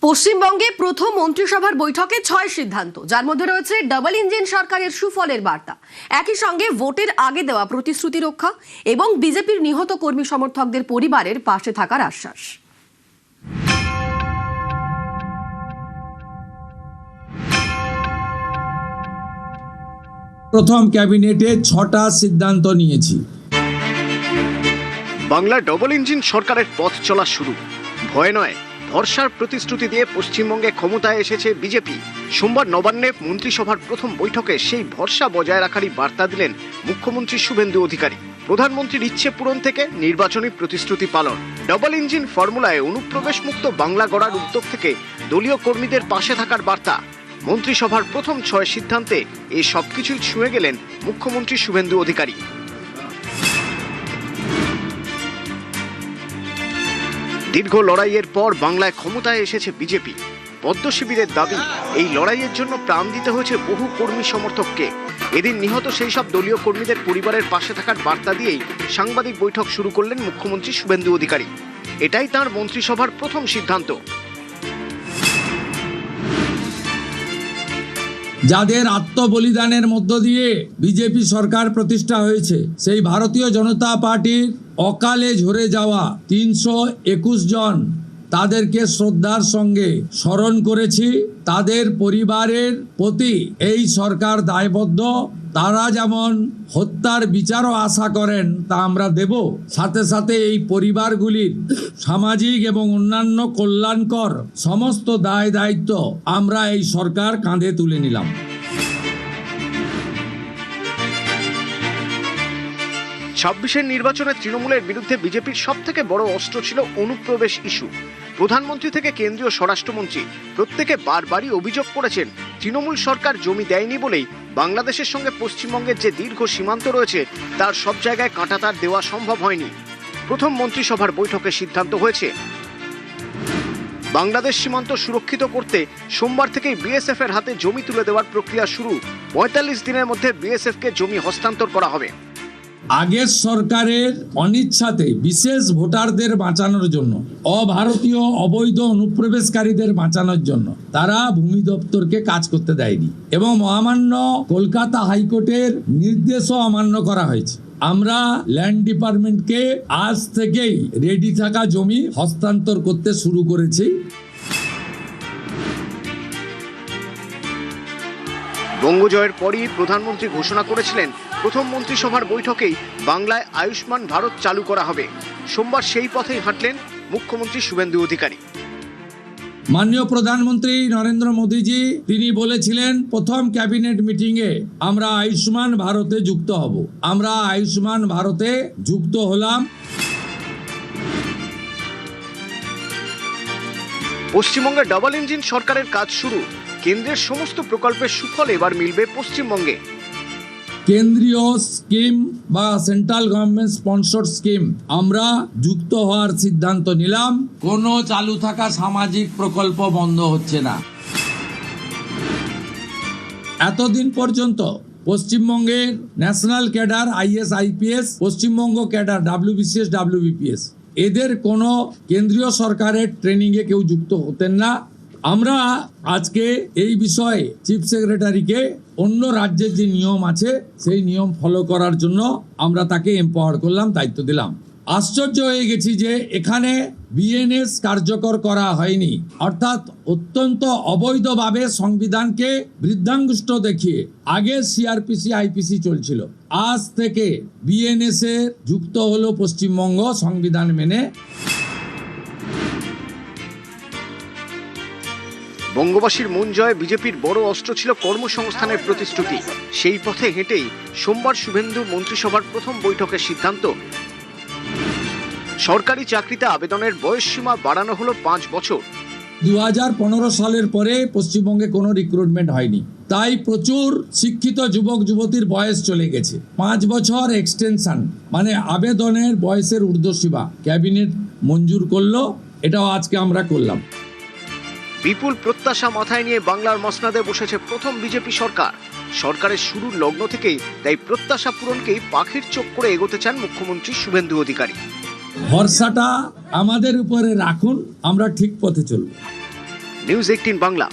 পশ্চিমবঙ্গে প্রথম মন্ত্রিসভার বৈঠকে 6 সিদ্ধান্ত, যার মধ্যে রয়েছে ডাবল ইঞ্জিন সরকারের সুফলের বার্তা, একই সঙ্গে ভোটের আগে দেওয়া প্রতিশ্রুতি রক্ষা এবং বিজেপির নিহত কর্মী সমর্থকদের পরিবারের পাশে থাকার আশ্বাস। প্রথম ক্যাবিনেটে 6টা সিদ্ধান্ত নিয়েছি। বাংলা ডবল ইঞ্জিন সরকারের পথ চলা শুরু। ভয় নয়, ভরসার প্রতিশ্রুতি দিয়ে পশ্চিমবঙ্গে ক্ষমতায় এসেছে বিজেপি। সোমবার নবান্নে মন্ত্রিসভার প্রথম বৈঠকে সেই ভরসা বজায় রাখারই বার্তা দিলেন মুখ্যমন্ত্রী শুভেন্দু অধিকারী। প্রধানমন্ত্রীর ইচ্ছে পূরণ থেকে নির্বাচনী প্রতিশ্রুতি পালন, ডাবল ইঞ্জিন ফর্মুলায় অনুপ্রবেশ মুক্ত বাংলা গড়ার উদ্যোগ থেকে দলীয় কর্মীদের পাশে থাকার বার্তা। মন্ত্রিসভার প্রথম 6 সিদ্ধান্তে এই সবকিছুই ছুঁয়ে গেলেন মুখ্যমন্ত্রী শুভেন্দু অধিকারী। দীর্ঘ লড়াইয়ের পর বাংলায় ক্ষমতায় এসেছে বিজেপি। পদ্ম শিবিরের দাবি, এই লড়াইয়ের জন্য প্রাণ দিতে হয়েছে বহু কর্মী সমর্থককে। এদিন নিহত সেই সব দলীয় কর্মীদের পরিবারের পাশে থাকার বার্তা দিয়েই সাংবাদিক বৈঠক শুরু করলেন মুখ্যমন্ত্রী শুভেন্দু অধিকারী। এটাই তাঁর মন্ত্রিসভার প্রথম সিদ্ধান্ত। যাদের আত্মবলিদানের মধ্য দিয়ে বিজেপি সরকার প্রতিষ্ঠা হয়েছে, সেই ভারতীয় জনতা পার্টির অকালে ঝরে যাওয়া 321 জন, তাদেরকে শ্রদ্ধার সঙ্গে স্মরণ করেছি। তাদের পরিবারের প্রতি এই সরকার দায়বদ্ধ। তারা যেমন হত্যার বিচারও আশা করেন, তা আমরা দেব। সাথে সাথে এই পরিবারগুলির সামাজিক এবং অন্যান্য কল্যাণকর সমস্ত দায় দায়িত্ব আমরা এই সরকার কাঁধে তুলে নিলাম। ছাব্বিশের নির্বাচনে তৃণমূলের বিরুদ্ধে বিজেপির সব থেকে বড় অস্ত্র ছিল অনুপ্রবেশ ইস্যু। প্রধানমন্ত্রী থেকে কেন্দ্রীয় স্বরাষ্ট্রমন্ত্রী প্রত্যেকে বারবারই অভিযোগ করেছেন, তৃণমূল সরকার জমি দেয়নি বলেই বাংলাদেশের সঙ্গে পশ্চিমবঙ্গের যে দীর্ঘ সীমান্ত রয়েছে, তার সব জায়গায় কাঁটাতার দেওয়া সম্ভব হয়নি। প্রথম মন্ত্রিসভার বৈঠকে সিদ্ধান্ত হয়েছে, বাংলাদেশ সীমান্ত সুরক্ষিত করতে সোমবার থেকেই বিএসএফ এর হাতে জমি তুলে দেওয়ার প্রক্রিয়া শুরু। 45 দিনের মধ্যে বিএসএফ কে জমি হস্তান্তর করা হবে। আগের সরকারের অনিচ্ছাতে বিশেষ ভোটারদের বাঁচানোর জন্য, অভারতীয় অবৈধ অনুপ্রবেশকারীদের বাঁচানোর জন্য তারা ভূমি দপ্তরকে কাজ করতে দেয়নি এবং মহামান্য কলকাতা হাইকোর্টের নির্দেশও অমান্য করা হয়েছে। আমরা ল্যান্ড ডিপার্টমেন্টকে আজ থেকেই রেডি থাকা জমি হস্তান্তর করতে শুরু করেছি। বঙ্গজয়ের পরই প্রধানমন্ত্রী ঘোষণা করেছিলেন, প্রথম মন্ত্রিসভার বৈঠকেই বাংলায় আয়ুষ্মান ভারত চালু করা হবে। সোমবার সেই পথেই হাঁটলেন মুখ্যমন্ত্রী শুভেন্দু অধিকারী। মাননীয় প্রধানমন্ত্রী নরেন্দ্র মোদীজি তিনি বলেছিলেন, প্রথম ক্যাবিনেট মিটিংয়ে আমরা আয়ুষ্মান ভারতে যুক্ত হব। আমরা আয়ুষ্মান ভারতে যুক্ত হলাম। পশ্চিমবঙ্গে ডাবল ইঞ্জিন সরকারের কাজ শুরু। কেন্দ্রের সমস্ত প্রকল্পের সুফল এবার মিলবে পশ্চিমবঙ্গে। কেন্দ্রীয় স্কিম বা সেন্ট্রাল গভর্নমেন্ট স্পন্সর্ড স্কিম আমরা যুক্ত হওয়ার সিদ্ধান্ত নিলাম। কোনো চালু থাকা সামাজিক প্রকল্প বন্ধ হচ্ছে না। এতদিন পর্যন্ত পশ্চিমবঙ্গের national cadre is IPS, Paschimbanga cadre WBCS WBPS, এদের কোনো কেন্দ্রীয় সরকারের ট্রেনিংয়ে কেউ যুক্ত হতেন না। আমরা আজকে এই বিষয়ে চিফ সেক্রেটারিকে অন্য রাজ্যের যে নিয়ম আছে সেই নিয়ম ফলো করার জন্য আমরা তাকে এম্পাওয়ার করলাম, দায়িত্ব দিলাম। আশ্চর্য হয়ে গেছি যে এখানে বিএনএস কার্যকর করা হয়নি, অর্থাৎ অত্যন্ত অবৈধভাবে সংবিধানকে বৃদ্ধাঙ্গুষ্ঠ দেখিয়ে আগে সিআরপিসি আইপিসি চলছিল, আজ থেকে বিএনএস এ যুক্ত হলো পশ্চিমবঙ্গ সংবিধান মেনে। বঙ্গবাসীর মন জয় বিজেপির বড় অস্ত্র ছিল কর্মসংস্থানের প্রতিশ্রুতি। সেই পথে হেঁটেই সোমবার শুভেন্দুর মন্ত্রিসভার প্রথম বৈঠকের সিদ্ধান্ত, সরকারি চাকরিতে আবেদনের বয়সসীমা বাড়ানো হলো 5 বছর। 2015 সালের পরে পশ্চিমবঙ্গে কোনো রিক্রুটমেন্ট হয়নি, তাই প্রচুর শিক্ষিত যুবক যুবতীর বয়স চলে গেছে। 5 বছর এক্সটেনশন, মানে আবেদনের বয়সের ঊর্ধ্বসীমা ক্যাবিনেট মঞ্জুর করলো। এটাও আজকে আমরা করলাম। বিপুল প্রত্যাশা মাথায় নিয়ে বাংলার মসনাদে বসেছে প্রথম বিজেপি সরকার। সরকারের শুরুর লগ্ন থেকেই তাই প্রত্যাশা পূরণকেই পাখির চোখ করে এগোতে চান মুখ্যমন্ত্রী শুভেন্দু অধিকারী। ভরসাটা আমাদের উপরে রাখুন, আমরা ঠিক পথে চলব। নিউজ 18 বাংলা।